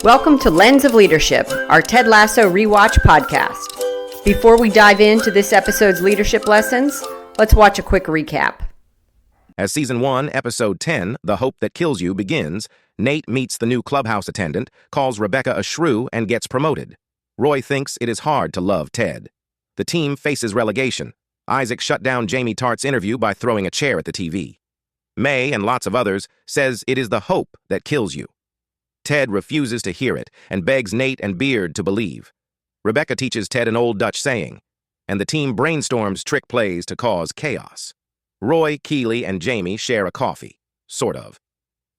Welcome to Lens of Leadership, our Ted Lasso rewatch podcast. Before we dive into this episode's leadership lessons, let's watch a quick recap. As Season 1, Episode 10, The Hope That Kills You begins, Nate meets the new clubhouse attendant, calls Rebecca a shrew, and gets promoted. Roy thinks it is hard to love Ted. The team faces relegation. Isaac shut down Jamie Tartt's interview by throwing a chair at the TV. May, and lots of others, says it is the hope that kills you. Ted refuses to hear it and begs Nate and Beard to believe. Rebecca teaches Ted an old Dutch saying, and the team brainstorms trick plays to cause chaos. Roy, Keeley, and Jamie share a coffee. Sort of.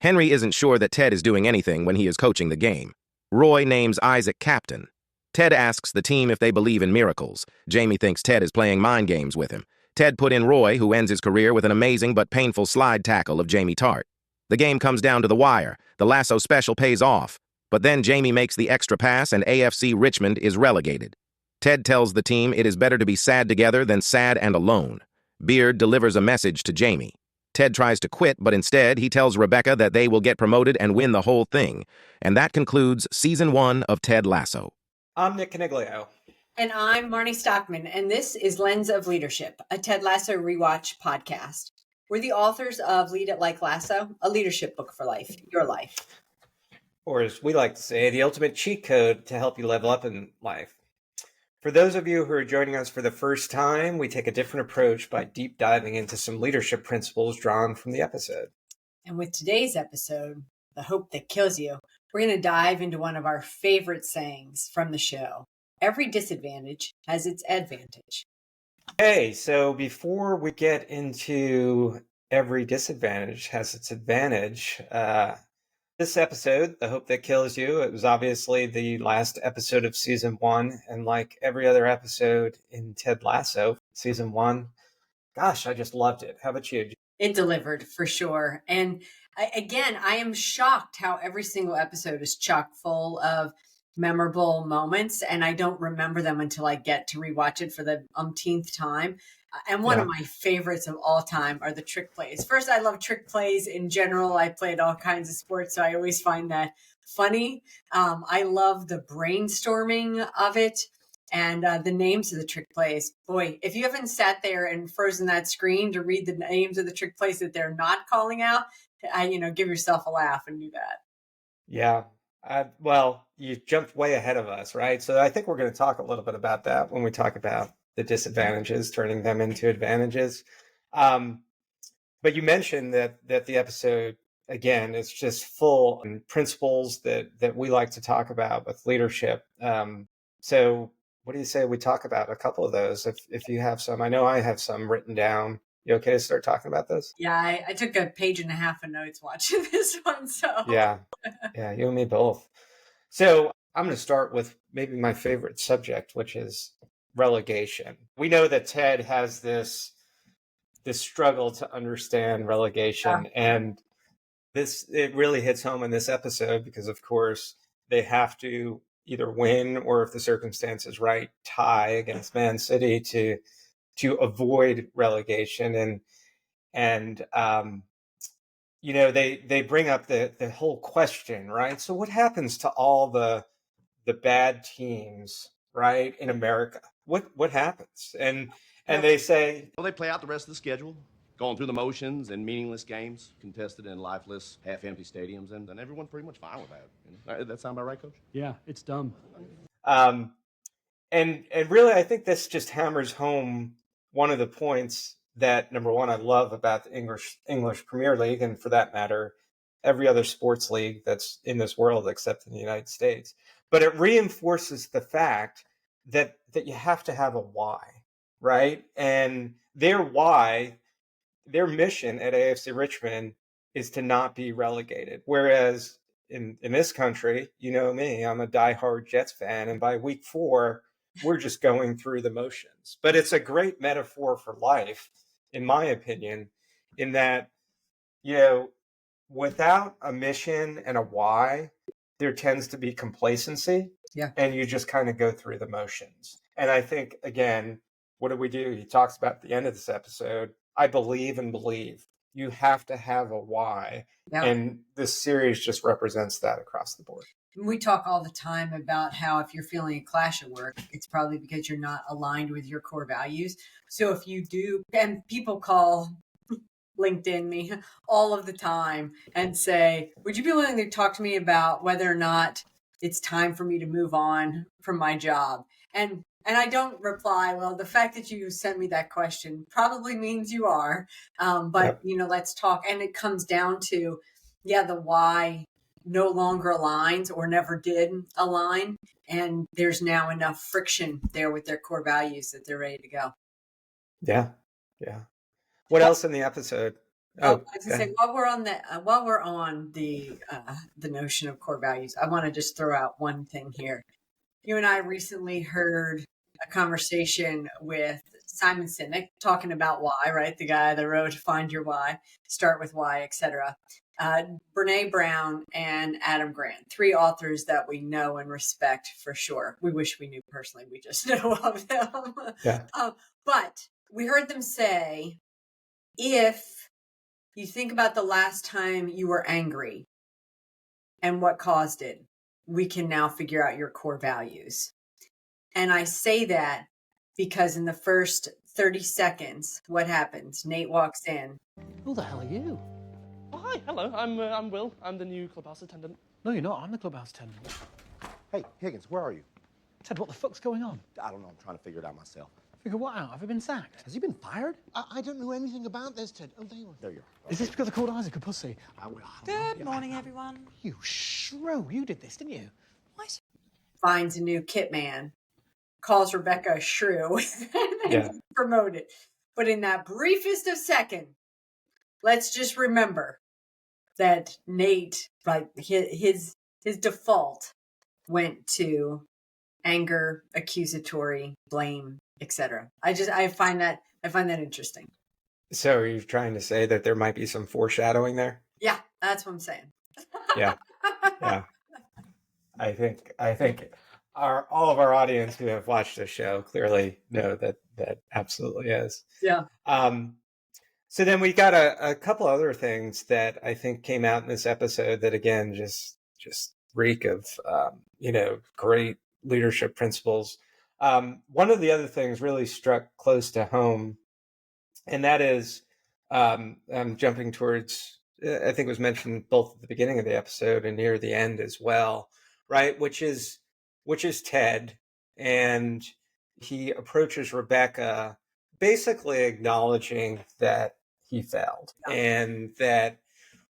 Henry isn't sure that Ted is doing anything when he is coaching the game. Roy names Isaac captain. Ted asks the team if they believe in miracles. Jamie thinks Ted is playing mind games with him. Ted put in Roy, who ends his career with an amazing but painful slide tackle of Jamie Tartt. The game comes down to the wire. The Lasso special pays off. But then Jamie makes the extra pass and AFC Richmond is relegated. Ted tells the team it is better to be sad together than sad and alone. Beard delivers a message to Jamie. Ted tries to quit, but instead he tells Rebecca that they will get promoted and win the whole thing. And that concludes Season 1 of Ted Lasso. I'm Nick Caniglio. And I'm Marnie Stockman, and this is Lens of Leadership, a Ted Lasso rewatch podcast. We're the authors of Lead It Like Lasso, a leadership book for life, your life. Or as we like to say, the ultimate cheat code to help you level up in life. For those of you who are joining us for the first time, we take a different approach by deep diving into some leadership principles drawn from the episode. And with today's episode, The Hope That Kills You, we're going to dive into one of our favorite sayings from the show. Every disadvantage has its advantage. Hey, so before we get into every disadvantage has its advantage, this episode, The Hope That Kills You, it was obviously the last episode of Season 1, and like every other episode in Ted Lasso, Season 1, gosh, I just loved it. How about you? It delivered, for sure. And I am shocked how every single episode is chock full of memorable moments, and I don't remember them until I get to rewatch it for the umpteenth time. And one of my favorites of all time are the trick plays. First, I love trick plays in general. I played all kinds of sports, so I always find that funny. I love the brainstorming of it and the names of the trick plays. Boy, if you haven't sat there and frozen that screen to read the names of the trick plays that they're not calling out, give yourself a laugh and do that. Yeah. Well, you jumped way ahead of us, right? So I think we're going to talk a little bit about that when we talk about the disadvantages, turning them into advantages. But you mentioned that the episode, again, is just full of principles that we like to talk about with leadership. So what do you say we talk about a couple of those if you have some? I know I have some written down. You okay to start talking about this? Yeah, I took a page and a half of notes watching this one. So yeah, you and me both. So I'm going to start with maybe my favorite subject, which is relegation. We know that Ted has this struggle to understand relegation, and it really hits home in this episode because, of course, they have to either win or, if the circumstance is right, tie against Man City to avoid relegation. And they bring up the whole question, right? So what happens to all the bad teams, right, in America? What happens? And they say, well, they play out the rest of the schedule, going through the motions and meaningless games contested in lifeless, half-empty stadiums, and everyone's pretty much fine with that. That sound about right, Coach? Yeah, it's dumb. And really, I think this just hammers home one of the points that, number one, I love about the English Premier League, and for that matter, every other sports league that's in this world except in the United States. But it reinforces the fact that you have to have a why, right? And their why, their mission at AFC Richmond is to not be relegated. Whereas in this country, you know me, I'm a diehard Jets fan, and by week 4, we're just going through the motions. But it's a great metaphor for life, in my opinion, in that, without a mission and a why, there tends to be complacency. Yeah. And you just kind of go through the motions. And I think, again, what do we do? He talks about at the end of this episode, I believe and believe. You have to have a why. Yeah. And this series just represents that across the board. We talk all the time about how if you're feeling a clash at work, it's probably because you're not aligned with your core values. So if you do, and people call LinkedIn me all of the time and say, would you be willing to talk to me about whether or not it's time for me to move on from my job? And I don't reply, well, the fact that you sent me that question probably means you are. But, Yep. let's talk. And it comes down to, the why no longer aligns or never did align. And there's now enough friction there with their core values that they're ready to go. Yeah. Yeah. What else in the episode? Oh, I Oh, was go gonna say ahead. while we're on the notion of core values, I want to just throw out one thing here. You and I recently heard a conversation with Simon Sinek talking about why, right? The guy that wrote "Find Your Why," start with why, etc. Brene Brown and Adam Grant, three authors that we know and respect for sure. We wish we knew personally; we just know of them. Yeah. But we heard them say, if you think about the last time you were angry and what caused it, we can now figure out your core values. And I say that because in the first 30 seconds, what happens? Nate walks in. Who the hell are you? Oh, hi, hello. I'm Will. I'm the new clubhouse attendant. No, you're not. I'm the clubhouse attendant. Hey, Higgins, where are you? Ted, what the fuck's going on? I don't know. I'm trying to figure it out myself. Figure what out? Have you been sacked? Has he been fired? I don't know anything about this, Ted. Oh, there you are. There you are. Is this because I called Isaac a pussy? Good morning, everyone. You shrew. You did this, didn't you? What? Finds a new kit man, calls Rebecca a shrew, and then Yeah. promoted. But in that briefest of seconds, let's just remember that Nate, like his default went to anger, accusatory, blame, etc. I find that interesting. So are you trying to say that there might be some foreshadowing there? Yeah, that's what I'm saying. Yeah. Yeah. I think all of our audience who have watched the show clearly know that absolutely is. Yeah. So then we got a couple other things that I think came out in this episode that again just reek of great leadership principles. One of the other things really struck close to home, and that is I'm jumping towards, I think it was mentioned both at the beginning of the episode and near the end as well, right? Which is Ted, and he approaches Rebecca basically acknowledging that he failed and that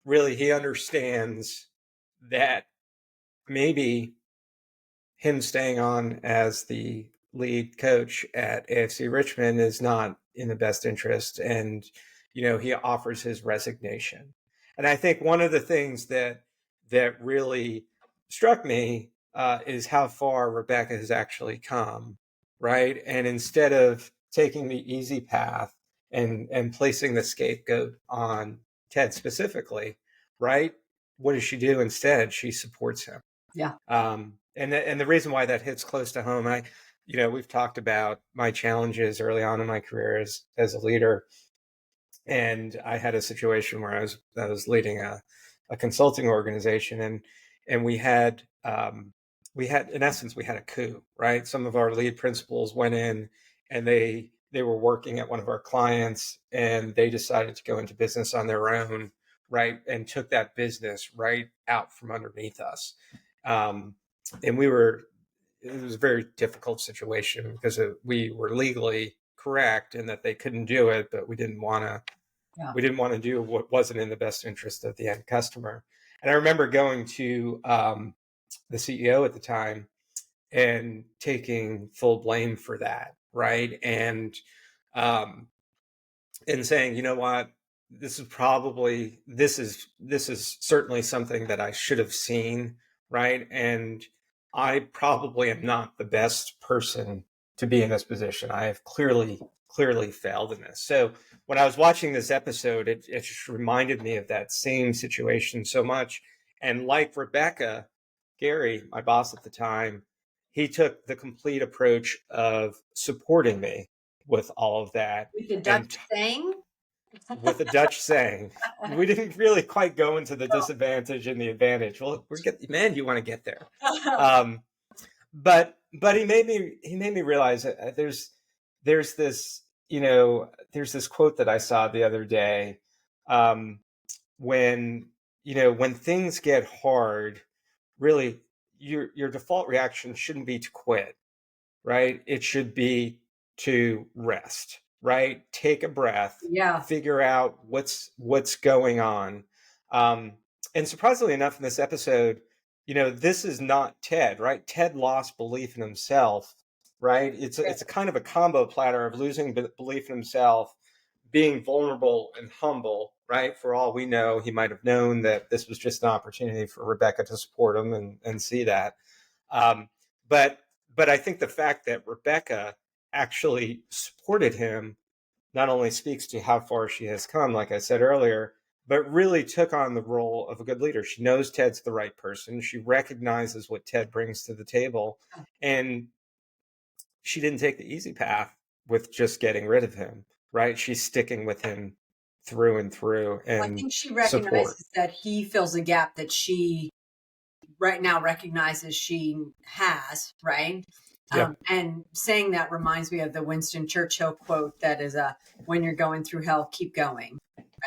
really he understands that maybe him staying on as the lead coach at AFC Richmond is not in the best interest. And, he offers his resignation. And I think one of the things that really struck me is how far Rebecca has actually come, right? And instead of taking the easy path and placing the scapegoat on Ted specifically, right? What does she do instead? She supports him. Yeah. And the reason why that hits close to home, we've talked about my challenges early on in my career as a leader, and I had a situation where I was leading a consulting organization, and we had in essence we had a coup, right? Some of our lead principals went in, and they were working at one of our clients, and they decided to go into business on their own, right, and took that business right out from underneath us. And it was a very difficult situation because we were legally correct in that they couldn't do it, but we didn't want to do what wasn't in the best interest of the end customer. And I remember going to the CEO at the time and taking full blame for that, right? And saying, you know what, this is certainly something that I should have seen, right? And I probably am not the best person to be in this position. I have clearly failed in this. So when I was watching this episode, it just reminded me of that same situation so much. And like Rebecca, Gary, my boss at the time, he took the complete approach of supporting me with all of that. With the Dutch saying? with a Dutch saying. We didn't really quite go into the disadvantage and the advantage. Well, man, you want to get there. But he made me realize that there's this, there's this quote that I saw the other day, when when things get hard, really your default reaction shouldn't be to quit, right? It should be to rest, right? Take a breath, Yeah. figure out what's going on. And surprisingly enough, in this episode, this is not Ted, right? Ted lost belief in himself, right? It's a kind of a combo platter of losing belief in himself, being vulnerable and humble, right? For all we know, he might have known that this was just an opportunity for Rebecca to support him and see that. But I think the fact that Rebecca actually supported him not only speaks to how far she has come, like I said earlier, but really took on the role of a good leader. She knows Ted's the right person. She recognizes what Ted brings to the table. And she didn't take the easy path with just getting rid of him, right? She's sticking with him through and through. And I think she recognizes that he fills a gap that she right now recognizes she has, right? Yep. And saying that reminds me of the Winston Churchill quote that is, when you're going through hell, keep going,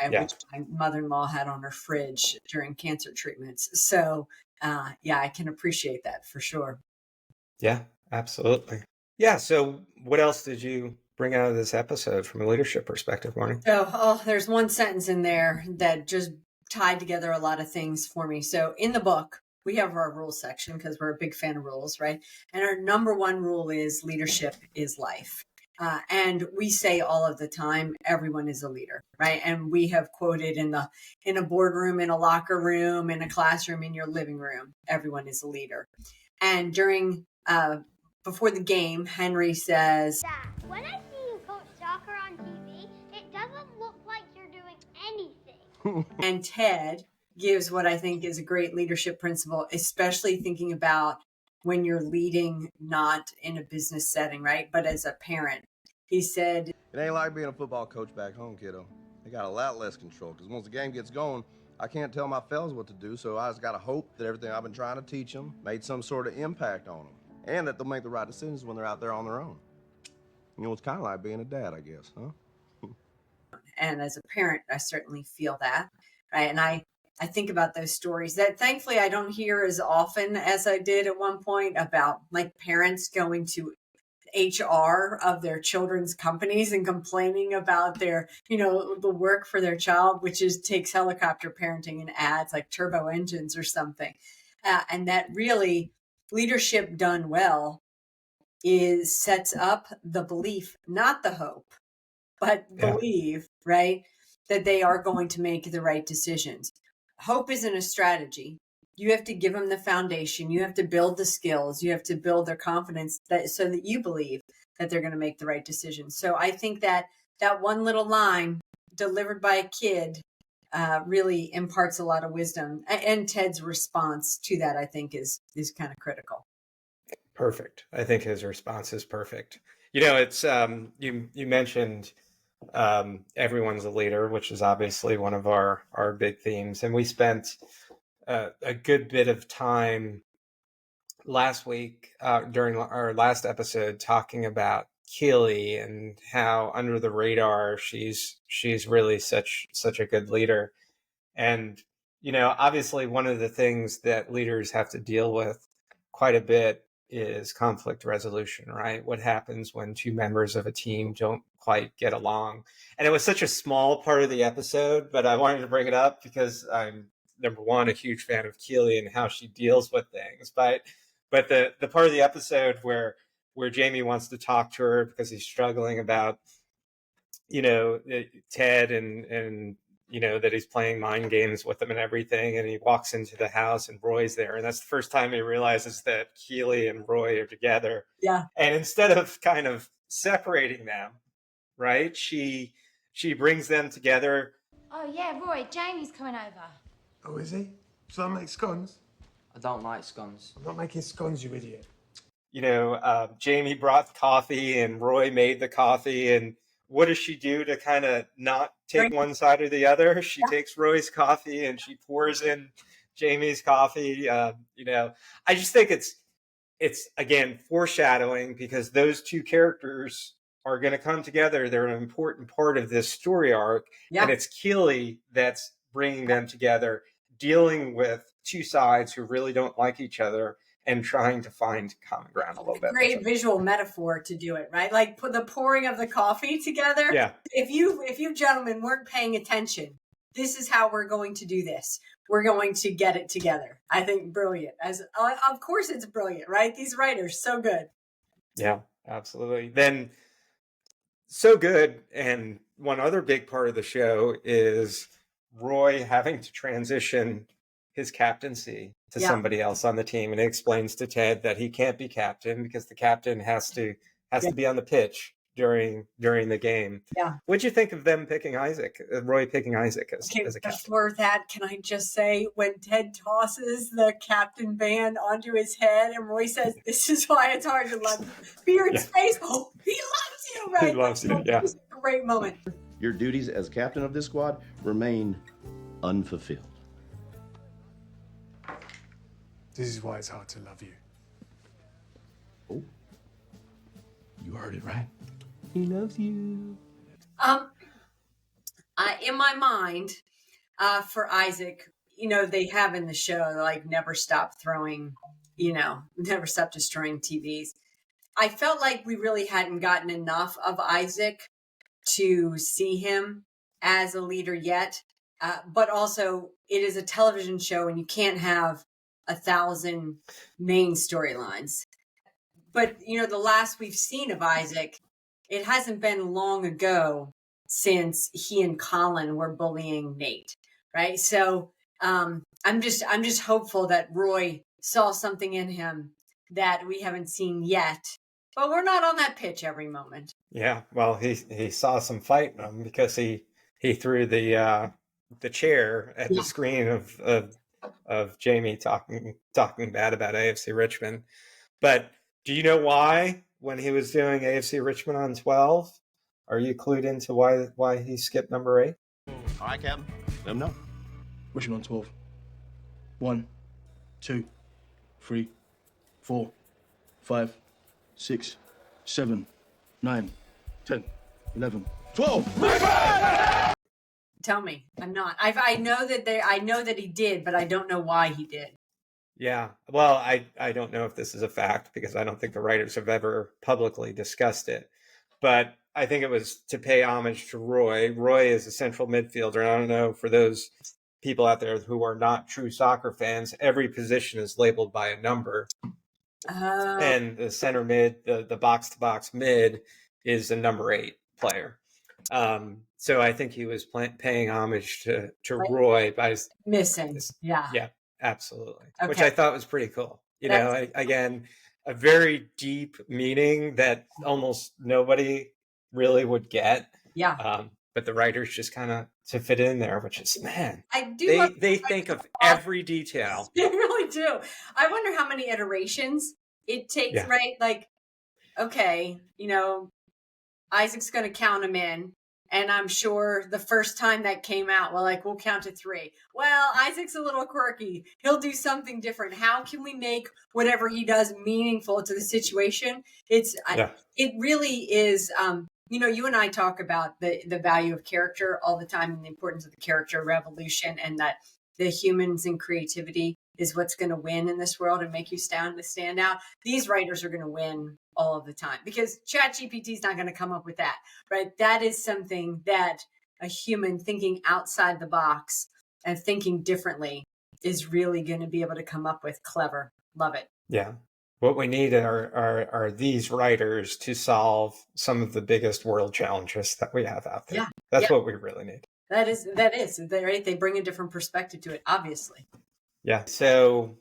right? Yeah. Which my mother-in-law had on her fridge during cancer treatments. So, yeah, I can appreciate that for sure. Yeah, absolutely. Yeah. So what else did you bring out of this episode from a leadership perspective, Marnie? So, there's one sentence in there that just tied together a lot of things for me. So in the book, we have our rules section because we're a big fan of rules, right? And our number one rule is leadership is life. And we say all of the time, everyone is a leader, right? And we have quoted in a boardroom, in a locker room, in a classroom, in your living room, everyone is a leader. And during before the game, Henry says, Dad, when I see you coach soccer on TV, it doesn't look like you're doing anything. And Ted gives what I think is a great leadership principle, especially thinking about when you're leading not in a business setting, right? But as a parent. He said, It ain't like being a football coach back home, kiddo. They got a lot less control, because once the game gets going, I can't tell my fellas what to do, so I just gotta hope that everything I've been trying to teach them made some sort of impact on them, and that they'll make the right decisions when they're out there on their own. You know, it's kind of like being a dad, I guess, huh? And as a parent, I certainly feel that, right? And I think about those stories that thankfully I don't hear as often as I did at one point about like parents going to HR of their children's companies and complaining about their, the work for their child, which takes helicopter parenting and adds like turbo engines or something. And that really leadership done well sets up the belief, not the hope, but believe, right, that they are going to make the right decisions. Hope isn't a strategy. You have to give them the foundation. You have to build the skills. You have to build their confidence so that you believe that they're going to make the right decisions. So I think that one little line delivered by a kid really imparts a lot of wisdom. And Ted's response to that, I think, is kind of critical. Perfect. I think his response is perfect. It's you mentioned everyone's a leader, which is obviously one of our big themes, and we spent a good bit of time last week during our last episode talking about Keely and how under the radar she's really such a good leader. And obviously one of the things that leaders have to deal with quite a bit is conflict resolution, right? What happens when two members of a team don't quite get along? And it was such a small part of the episode, but I wanted to bring it up because I'm, number one, a huge fan of Keely and how she deals with things. But the part of the episode where Jamie wants to talk to her because he's struggling about, Ted and that he's playing mind games with him and everything. And he walks into the house and Roy's there. And that's the first time he realizes that Keely and Roy are together. Yeah. And instead of kind of separating them, right, she brings them together. Oh yeah, Roy, Jamie's coming over. Oh, is he? Shall I make scones? I don't like scones. I'm not making scones, you idiot. Jamie brought coffee and Roy made the coffee. And what does she do to kind of not take one side or the other? She takes Roy's coffee and she pours in Jamie's coffee. I just think it's again foreshadowing, because those two characters are going to come together. They're an important part of this story arc, and it's Keeley that's bringing them together, dealing with two sides who really don't like each other and trying to find common ground a little bit. Great visual metaphor to do it, right? Like put the pouring of the coffee together. Yeah. If you gentlemen weren't paying attention, this is how we're going to do this. We're going to get it together. I think brilliant. Of course it's brilliant, right? These writers, so good. Yeah, absolutely. Then so good. And one other big part of the show is Roy having to transition his captaincy to somebody else on the team, and it explains to Ted that he can't be captain because the captain has to be on the pitch during the game. Yeah. What'd you think of them picking Isaac, Roy picking Isaac as a captain? Before that, can I just say, when Ted tosses the captain band onto his head and Roy says, "This is why it's hard to love fear in space." Oh, he loves you, right? He loves you, yeah. It's a great moment. Your duties as captain of this squad remain unfulfilled. This is why it's hard to love you. Oh, you heard it right. He loves you. In my mind, for Isaac, they have in the show, like, never stop throwing, never stop destroying TVs. I felt like we really hadn't gotten enough of Isaac to see him as a leader yet. But also, it is a television show and you can't have 1,000 main storylines. But, the last we've seen of Isaac, it hasn't been long ago since he and Colin were bullying Nate, right? So I'm just hopeful that Roy saw something in him that we haven't seen yet. But we're not on that pitch every moment. Yeah, well, he saw some fight in him because he threw the chair at the screen of Jamie talking bad about AFC Richmond. But do you know why, when he was doing AFC Richmond on 12? Are you clued into why he skipped number 8? All right, Captain. Let him know. Richmond on 12. 1, 2, 3, 4, 5, 6, 7, 9, 10, 11, 12. Tell me, I'm not. I know that he did, but I don't know why he did. Yeah, well, I don't know if this is a fact because I don't think the writers have ever publicly discussed it. But I think it was to pay homage to Roy. Roy is a central midfielder. And I don't know, for those people out there who are not true soccer fans, every position is labeled by a number. And the center mid, the box-to-box mid, is a number 8 player. So I think he was paying homage to Roy by missing. Yeah, absolutely. Okay. Which I thought was pretty cool. Again, a very deep meaning that almost nobody really would get. Yeah. But the writers just kind of to fit in there, which is, man, I do. They think of every detail. They really do. I wonder how many iterations it takes, right? Like, okay, Isaac's going to count him in. And I'm sure the first time that came out, we'll count to 3. Well, Isaac's a little quirky. He'll do something different. How can we make whatever he does meaningful to the situation? It really is, you and I talk about the value of character all the time and the importance of the character revolution, and that the humans and creativity is what's going to win in this world and make you stand out. These writers are going to win all of the time because ChatGPT is not going to come up with that, right? That is something that a human thinking outside the box and thinking differently is really going to be able to come up with. Clever. Love it. Yeah. What we need are these writers to solve some of the biggest world challenges that we have out there. Yeah. That's what we really need. That is, right? They bring a different perspective to it, obviously. Yeah. So,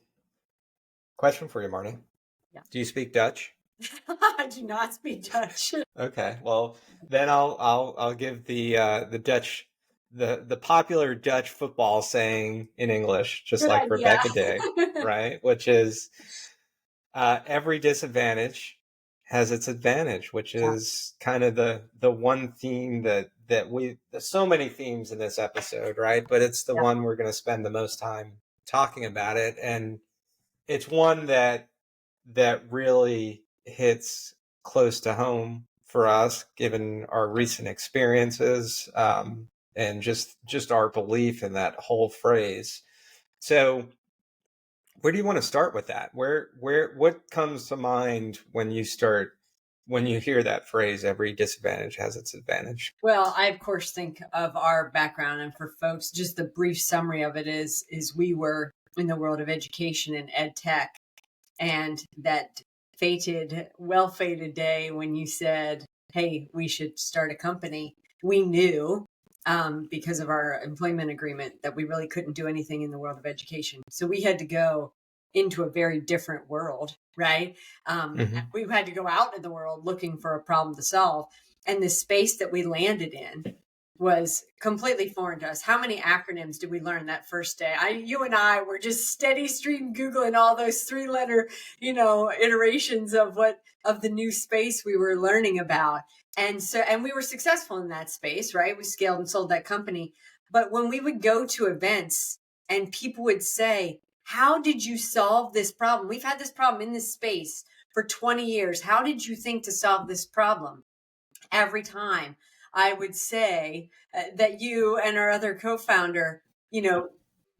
question for you, Marnie. Yeah. Do you speak Dutch? I do not speak Dutch. Okay. Well, then I'll give the Dutch, the popular Dutch football saying in English, just Good like idea. Rebecca did, right? Which is every disadvantage has its advantage, which is kind of the one theme that there's so many themes in this episode, right? But it's the one we're going to spend the most time talking about it. And it's one that really hits close to home for us, given our recent experiences, and just our belief in that whole phrase. So where do you want to start with that? What comes to mind when you hear that phrase, every disadvantage has its advantage? Well, I of course think of our background, and for folks, just the brief summary of it is we were in the world of education and ed tech, and that well-fated day when you said, hey, we should start a company. We knew because of our employment agreement that we really couldn't do anything in the world of education. So we had to go into a very different world, right? We had to go out in the world looking for a problem to solve. And the space that we landed in was completely foreign to us. How many acronyms did we learn that first day? You and I were just steady stream Googling all those 3-letter, iterations of the new space we were learning about. And we were successful in that space, right? We scaled and sold that company. But when we would go to events and people would say, how did you solve this problem? We've had this problem in this space for 20 years. How did you think to solve this problem? Every time I would say that you and our other co-founder,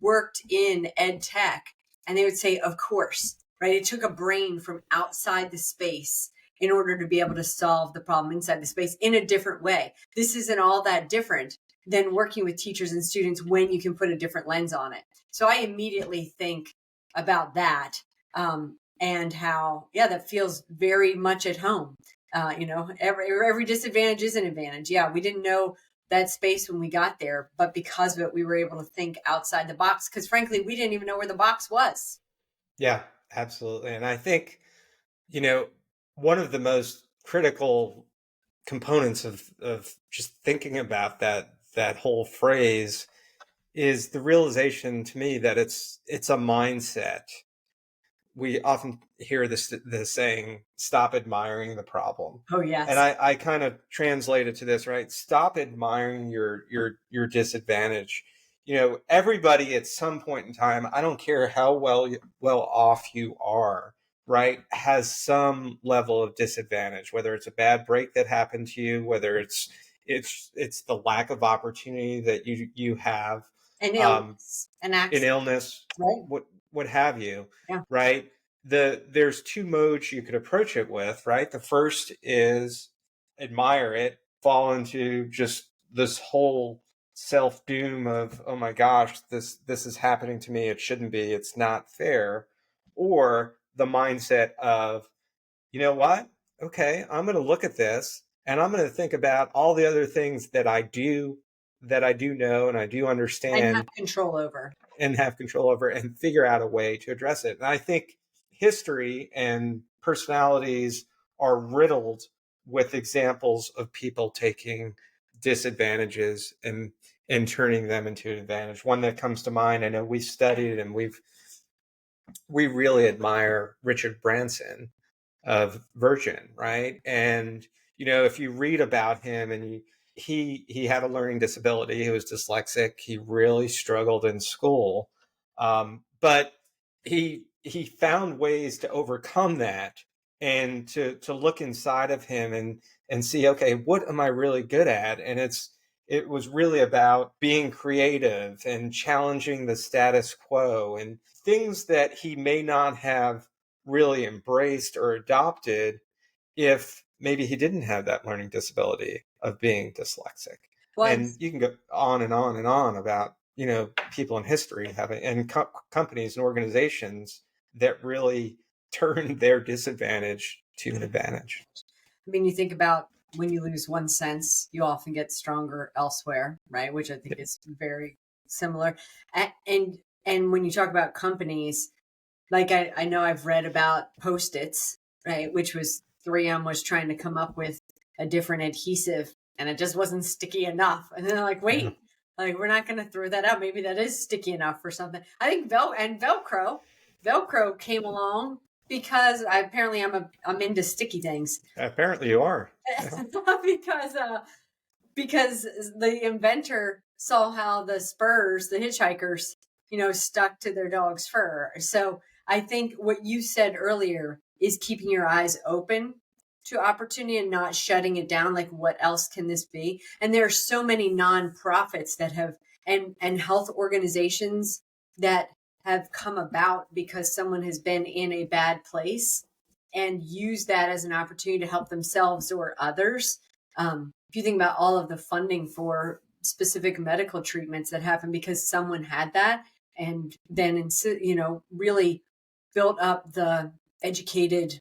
worked in ed tech, and they would say, of course, right? It took a brain from outside the space in order to be able to solve the problem inside the space in a different way. This isn't all that different than working with teachers and students when you can put a different lens on it. So I immediately think about that and how, that feels very much at home. Every disadvantage is an advantage. Yeah, we didn't know that space when we got there, but because of it, we were able to think outside the box because frankly, we didn't even know where the box was. Yeah, absolutely. And I think, one of the most critical components of just thinking about that whole phrase is the realization to me that it's a mindset. We often hear the saying, stop admiring the problem. Oh, yes. And I kind of translate it to this, right? Stop admiring your disadvantage. Everybody at some point in time, I don't care how well off you are, right, has some level of disadvantage, whether it's a bad break that happened to you, whether it's the lack of opportunity that you have, an illness, an illness, right? What have you, yeah. Right? There's two modes you could approach it with, right? The first is admire it, fall into just this whole self-doom of, oh my gosh, this is happening to me, it shouldn't be, it's not fair. Or the mindset of, you know what? Okay, I'm going to look at this and I'm going to think about all the other things that I do know and I do understand and have control over and figure out a way to address it. And I think history and personalities are riddled with examples of people taking disadvantages and turning them into an advantage. One that comes to mind, I know we studied and we really admire Richard Branson of Virgin, right? And if you read about him, and he had a learning disability, he was dyslexic, he really struggled in school, but he found ways to overcome that and to look inside of him and see, okay, what am I really good at? And it was really about being creative and challenging the status quo and things that he may not have really embraced or adopted if maybe he didn't have that learning disability of being dyslexic. And you can go on and on and on about, people in history having, and companies and organizations that really turned their disadvantage to an advantage. I mean, you think about when you lose one sense, you often get stronger elsewhere, right? Which I think is very similar. And when you talk about companies, like I know I've read about Post-its, right? Which was 3M was trying to come up with a different adhesive and it just wasn't sticky enough. And then they're like, wait, like we're not going to throw that out. Maybe that is sticky enough for something. I think Velcro came along because I'm into sticky things. Apparently you are. because the inventor saw how the Spurs, the hitchhikers, stuck to their dog's fur. So I think what you said earlier is keeping your eyes open to opportunity and not shutting it down. Like, what else can this be? And there are so many nonprofits that have, and health organizations that have come about because someone has been in a bad place and use that as an opportunity to help themselves or others. If you think about all of the funding for specific medical treatments that happen because someone had that, and then, really built up the educated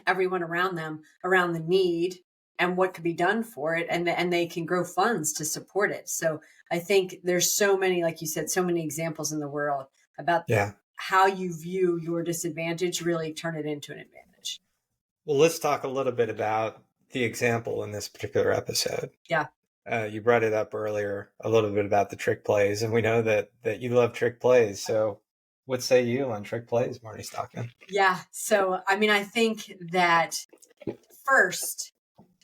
everyone around them around the need and what could be done for it, and they can grow funds to support it. So I think there's so many, like you said, so many examples in the world about how you view your disadvantage, really turn it into an advantage. Well, let's talk a little bit about the example in this particular episode. Yeah. You brought it up earlier, a little bit about the trick plays, and we know that you love trick plays. So what say you on trick plays, Marnie Stockman? Yeah. So, I think that first,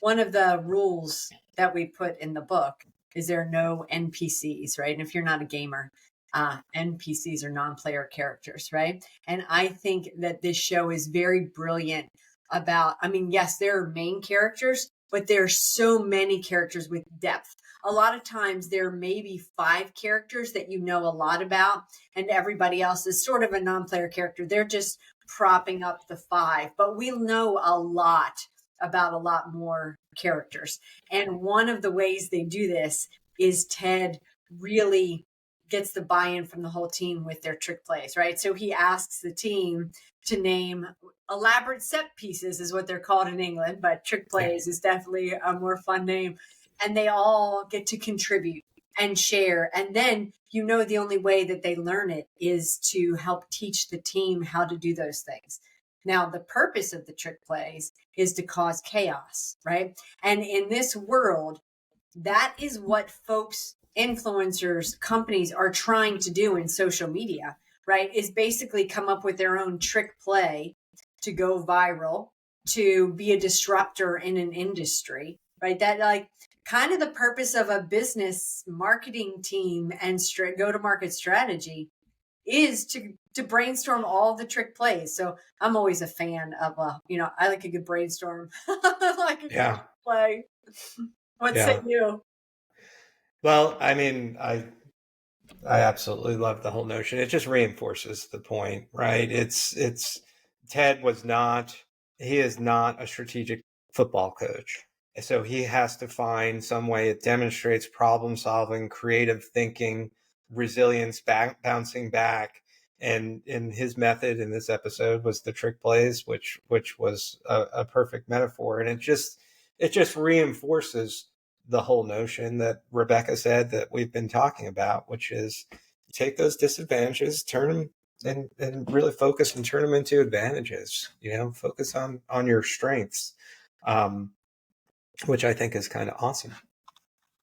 one of the rules that we put in the book is there are no NPCs, right? And if you're not a gamer, NPCs are non-player characters, right? And I think that this show is very brilliant about, yes, there are main characters, but there are so many characters with depth. A lot of times there may be 5 characters that you know a lot about, and everybody else is sort of a non-player character. They're just propping up the 5, but we'll know a lot about a lot more characters. And one of the ways they do this is Ted really gets the buy-in from the whole team with their trick plays, right? So he asks the team to name elaborate set pieces, is what they're called in England, but trick plays is definitely a more fun name. And they all get to contribute and share. And then, the only way that they learn it is to help teach the team how to do those things. Now, the purpose of the trick plays is to cause chaos, right? And in this world, that is what folks, influencers, companies are trying to do in social media, right? Is basically come up with their own trick play to go viral, to be a disruptor in an industry, right? That kind of the purpose of a business marketing team and go-to-market strategy is to brainstorm all the trick plays. So I'm always a fan of, I like a good brainstorm. I like a good play. What say you? Well, I absolutely love the whole notion. It just reinforces the point, right? It's Ted he is not a strategic football coach. So he has to find some way it demonstrates problem solving, creative thinking, resilience, bouncing back. And in his method in this episode was the trick plays, which was a perfect metaphor. And it just reinforces the whole notion that Rebecca said that we've been talking about, which is take those disadvantages, turn them and really focus and turn them into advantages, focus on your strengths, which I think is kind of awesome.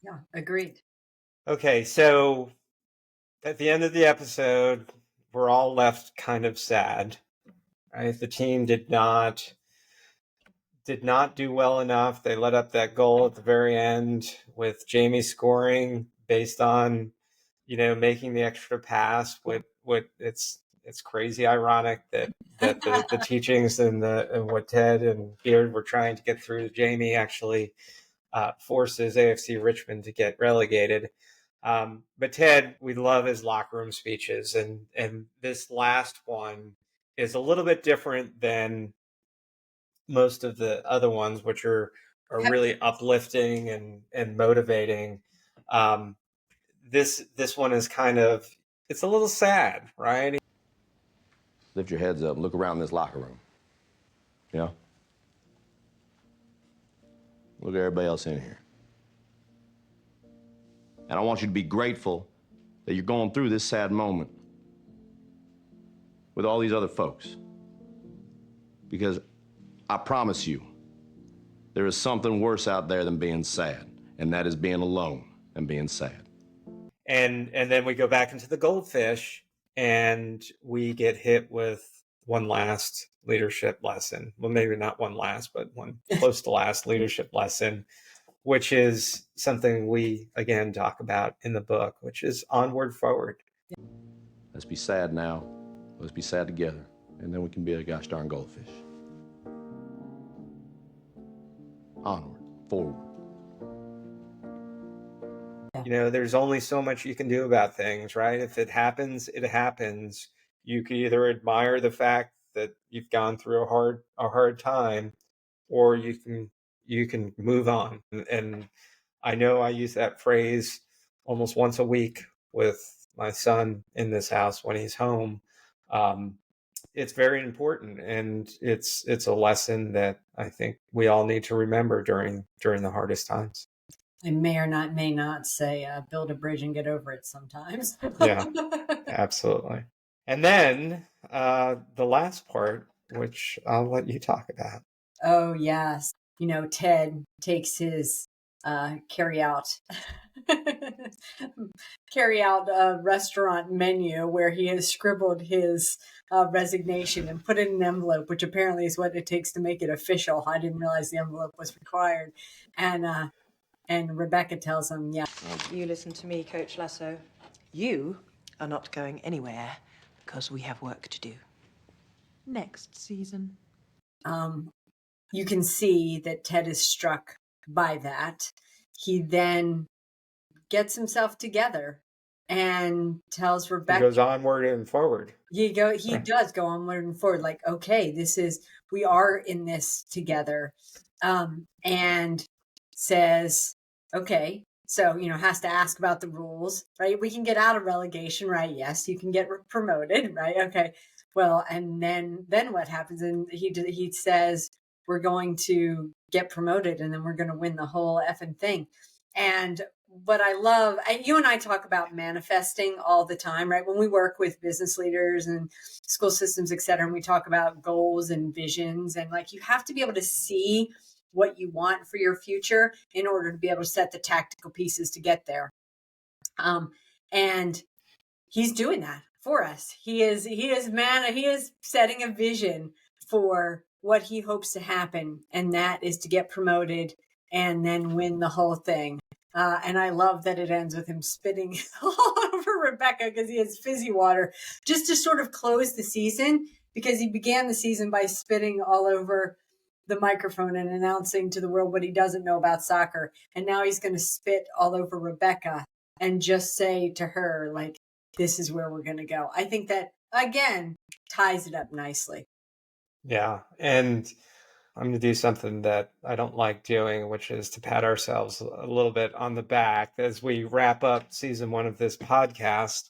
Yeah, agreed. Okay, so at the end of the episode, we're all left kind of sad, right? The team did not do well enough. They let up that goal at the very end with Jamie scoring based on, making the extra pass. It's crazy ironic that the teachings and what Ted and Beard were trying to get through to Jamie actually forces AFC Richmond to get relegated. But Ted, we love his locker room speeches, and this last one is a little bit different than most of the other ones, which are really uplifting and motivating. This one is it's a little sad, right? Lift your heads up and look around this locker room. Look at everybody else in here. And I want you to be grateful that you're going through this sad moment with all these other folks. Because I promise you, there is something worse out there than being sad, and that is being alone and being sad. And then we go back into the goldfish, and we get hit with one last leadership lesson. Well, maybe not one last, but one close to last leadership lesson, which is something we, again, talk about in the book, which is onward, forward. Let's be sad now. Let's be sad together. And then we can be a gosh darn goldfish. Onward, forward. You know, there's only so much you can do about things, right? If it happens, it happens. You can either admire the fact that you've gone through a hard time, or you can move on. And I know I use that phrase almost once a week with my son in this house when he's home. It's very important, and it's a lesson that I think we all need to remember during the hardest times. I may not say build a bridge and get over it sometimes. Yeah, absolutely. And then the last part, which I'll let you talk about. Oh, yes. You know, Ted takes his carry out restaurant menu where he has scribbled his resignation and put it in an envelope, which apparently is what it takes to make it official. I didn't realize the envelope was required. And Rebecca tells him, yeah. You listen to me, Coach Lasso. You are not going anywhere because we have work to do. Next season. You can see that Ted is struck by that. He then gets himself together and tells Rebecca. He goes onward and forward. He does go onward and forward. Like, okay, we are in this together. And says, okay, so, has to ask about the rules, right? We can get out of relegation, right? Yes, you can get promoted, right? Okay. Well, and then what happens? And he says, we're going to get promoted and then we're going to win the whole effing thing. And what I love, you and I talk about manifesting all the time, right? When we work with business leaders and school systems, et cetera, and we talk about goals and visions, and like, you have to be able to see what you want for your future in order to be able to set the tactical pieces to get there. And he's doing that for us. He is setting a vision for what he hopes to happen. And that is to get promoted and then win the whole thing. And I love that it ends with him spitting all over Rebecca because he has fizzy water just to sort of close the season, because he began the season by spitting all over the microphone and announcing to the world what he doesn't know about soccer. And now he's going to spit all over Rebecca and just say to her, like, this is where we're going to go. I think that, again, ties it up nicely. Yeah. And I'm going to do something that I don't like doing, which is to pat ourselves a little bit on the back. As we wrap up season 1 of this podcast,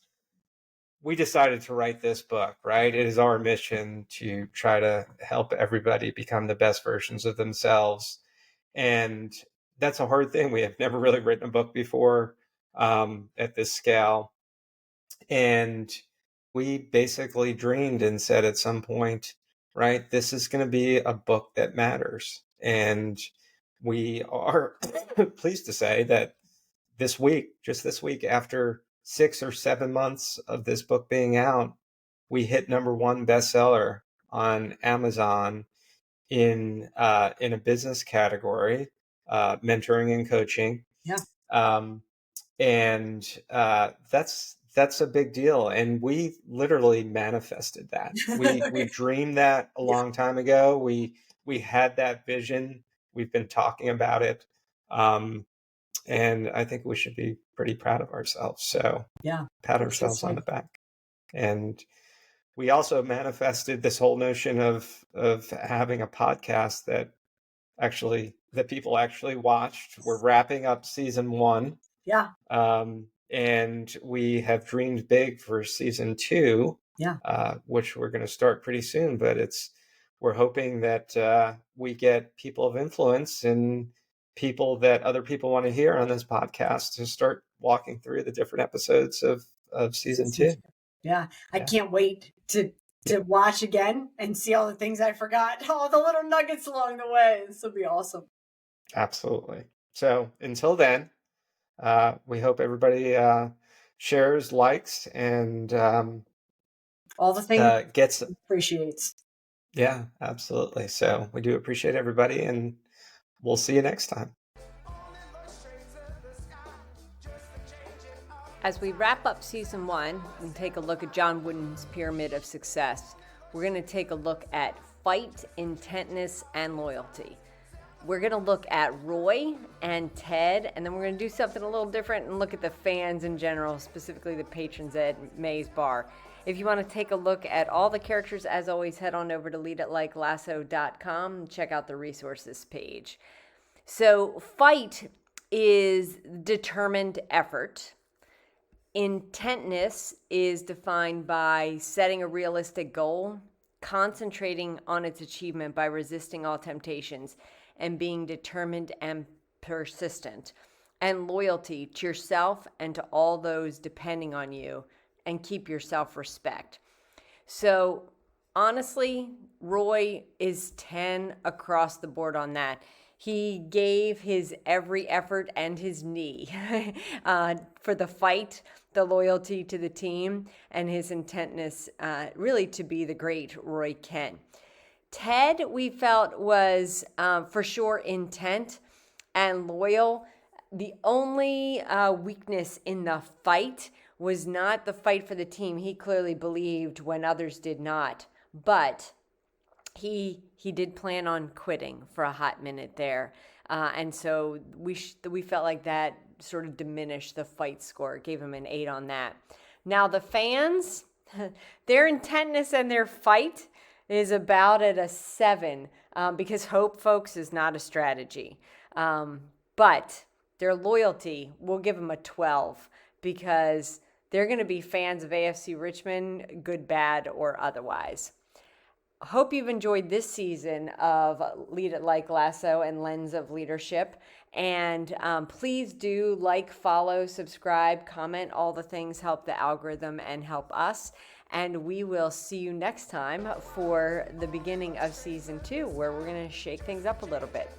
we decided to write this book, right? It is our mission to try to help everybody become the best versions of themselves. And that's a hard thing. We have never really written a book before at this scale. And we basically dreamed and said at some point, right, this is going to be a book that matters. And we are pleased to say that just this week, after 6 or 7 months of this book being out, we hit #1 bestseller on Amazon in a business category, mentoring and coaching. Yeah. And that's a big deal. And we literally manifested that. We dreamed that a long time ago. We had that vision. We've been talking about it. And I think we should be pretty proud of ourselves. So yeah, pat ourselves on the back. And we also manifested this whole notion of having a podcast that people actually watched. We're wrapping up season 1. Yeah. And we have dreamed big for season 2. Yeah. Which we're going to start pretty soon. But we're hoping that we get people of influence and people that other people want to hear on this podcast to start walking through the different episodes of season 2. Yeah. I can't wait to watch again and see all the things I forgot, all the little nuggets along the way. This will be awesome. Absolutely. So until then, we hope everybody shares, likes, and all the things gets appreciates. Yeah, absolutely. So we do appreciate everybody, and we'll see you next time. As we wrap up season 1 and take a look at John Wooden's pyramid of success, we're going to take a look at fight, intentness, and loyalty. We're going to look at Roy and Ted, and then we're going to do something a little different and look at the fans in general, specifically the patrons at May's Bar. If you want to take a look at all the characters, as always, head on over to leaditlikelasso.com and check out the resources page. So fight is determined effort. Intentness is defined by setting a realistic goal, concentrating on its achievement by resisting all temptations, and being determined and persistent. And loyalty to yourself and to all those depending on you, and keep your self-respect. So honestly, Roy is 10 across the board on that. He gave his every effort and his knee for the fight, the loyalty to the team, and his intentness really to be the great Roy Kent. Ted, we felt, was for sure intent and loyal. The only weakness in the fight was not the fight for the team. He clearly believed when others did not. But he did plan on quitting for a hot minute there. And so we felt like that sort of diminished the fight score. Gave him an 8 on that. Now the fans, their intentness and their fight is about at a 7 because hope, folks, is not a strategy. But their loyalty, we'll give them a 12 because they're going to be fans of AFC Richmond, good, bad, or otherwise. Hope you've enjoyed this season of Lead It Like Lasso and Lens of Leadership. And please do like, follow, subscribe, comment. All the things help the algorithm and help us. And we will see you next time for the beginning of season 2, where we're going to shake things up a little bit.